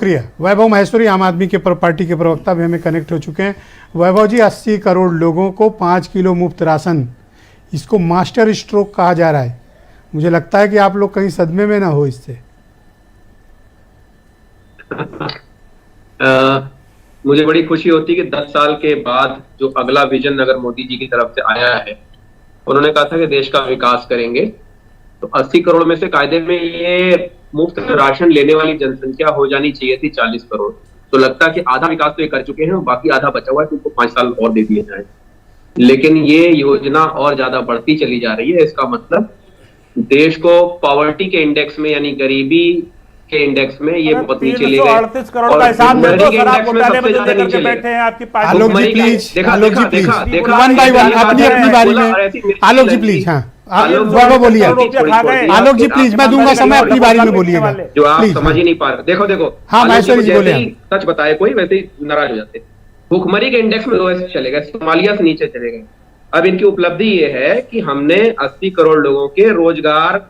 शुक्रिया। वैभव महेश्वरी आम आदमी के पार्टी के प्रवक्ता भी हमें कनेक्ट हो चुके हैं। वैभव जी, 80 करोड़ लोगों को 5 किलो मुफ्त राशन, इसको मास्टर स्ट्रोक कहा जा रहा है। मुझे लगता है कि आप लोग कहीं सदमे में ना हो इससे। मुझे बड़ी खुशी होती है कि 10 साल के बाद जो अगला विजन अगर मोदी जी की तरफ से आया है, उन्होंने कहा था कि देश का विकास करेंगे, तो 80 करोड़ में से कायदे में ये मुफ्त राशन लेने वाली जनसंख्या हो जानी चाहिए थी 40 करोड़। तो लगता है कि आधा विकास तो ये कर चुके हैं, बाकी आधा बचा हुआ है, तो उनको 5 साल और दे दिए जाए। लेकिन ये योजना और ज्यादा बढ़ती चली जा रही है। इसका मतलब देश को पॉवर्टी के इंडेक्स में, यानी गरीबी के इंडेक्स में ये बहुत नीचे ले गए। 338 करोड़ का हिसाब दे दो, सर आप घोटाले में लेकर के बैठे हैं आपकी party. Alok ji please, Alok ji please, one by one अपनी अपनी बारी में। आलोक जी प्लीज, हाँ बोलिए। आलोक जी प्लीज, मैं दूंगा समय, अपनी बारी में बोलिएगा जो आप समझ ही नहीं पा रहे। देखो हाँ महेश्वरी जी बोले। सच बताए कोई वैसे ही नाराज हो जाते। भूखमरी के इंडेक्स में लोएस्ट चले गए, सोमालिया से नीचे चले गए। अब इनकी उपलब्धि ये है कि हमने 80 करोड़ लोगों के रोजगार,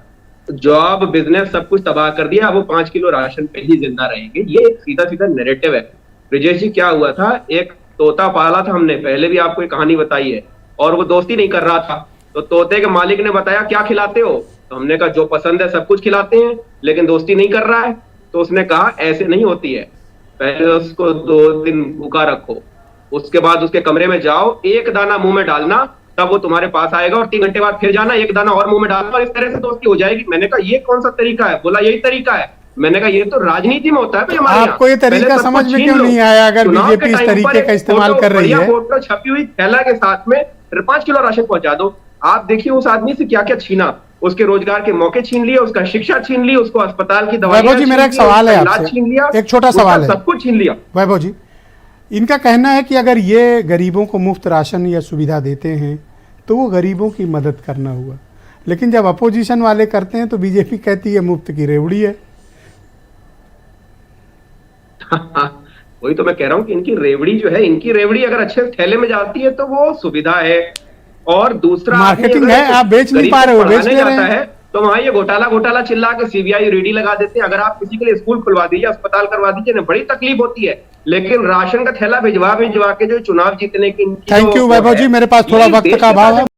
जॉब, बिजनेस सब कुछ तबाह कर दिया। अब वो 5 किलो राशन पे ही जिंदा रहेंगे। ये एक सीधा सीधा नैरेटिव है। ब्रिजेश जी, क्या हुआ था, एक तोता पाला था हमने, पहले भी आपको एक कहानी बताई है, और वो दोस्ती नहीं कर रहा था। तो तोते के मालिक ने बताया क्या खिलाते हो, तो हमने कहा जो पसंद है सब कुछ खिलाते हैं, लेकिन दोस्ती नहीं कर रहा है। तो उसने कहा ऐसे नहीं होती है, पहले उसको 2 दिन भूखा रखो, उसके बाद उसके कमरे में जाओ, एक दाना मुंह में डालना, तब वो तुम्हारे पास आएगा, और 3 घंटे बाद फिर जाना, एक दाना और मुंह में डालना, और इस तरह से दोस्ती हो जाएगी। मैंने कहा ये कौन सा तरीका है? बोला यही तरीका है। मैंने कहा ये तो राजनीति में होता है भाई हमारे। आपको ये तरीका समझ में क्यों नहीं आया? अगर बीजेपी इस तरीके का इस्तेमाल कर रही है, फोटो छपी हुई थैला के साथ में 5 किलो राशन पहुंचा दो। आप देखिए उस आदमी से क्या क्या छीना, उसके रोजगार के मौके छीन लिए, उसका शिक्षा छीन ली, उसको अस्पताल की दवाइयां वैभव जी, मेरा एक सवाल है आपसे, छीन लिया, एक छोटा सवाल है, सब कुछ छीन लिया। वैभव जी, इनका कहना है कि अगर ये गरीबों को मुफ्त राशन या सुविधा देते हैं तो वो गरीबों की मदद करना हुआ, लेकिन जब अपोजिशन वाले करते हैं तो बीजेपी कहती है मुफ्त की रेवड़ी है। वही तो मैं कह रहा हूं कि इनकी रेवड़ी जो है, इनकी रेवड़ी अगर अच्छे थैले में जाती है तो वो सुविधा है। और दूसरा, मार्केटिंग है, आप बेच नहीं पा रहे हो, बेच ले रहे हैं। तो वहां ये घोटाला चिल्ला के सीबीआई ईडी लगा देते हैं। अगर आप किसी के लिए स्कूल खुलवा दीजिए, अस्पताल करवा दीजिए ना, बड़ी तकलीफ होती है, लेकिन राशन का थैला भिजवा के जो चुनाव जीतने की, थैंक यू वैभव जी, मेरे पास थोड़ा वक्त का अभाव है।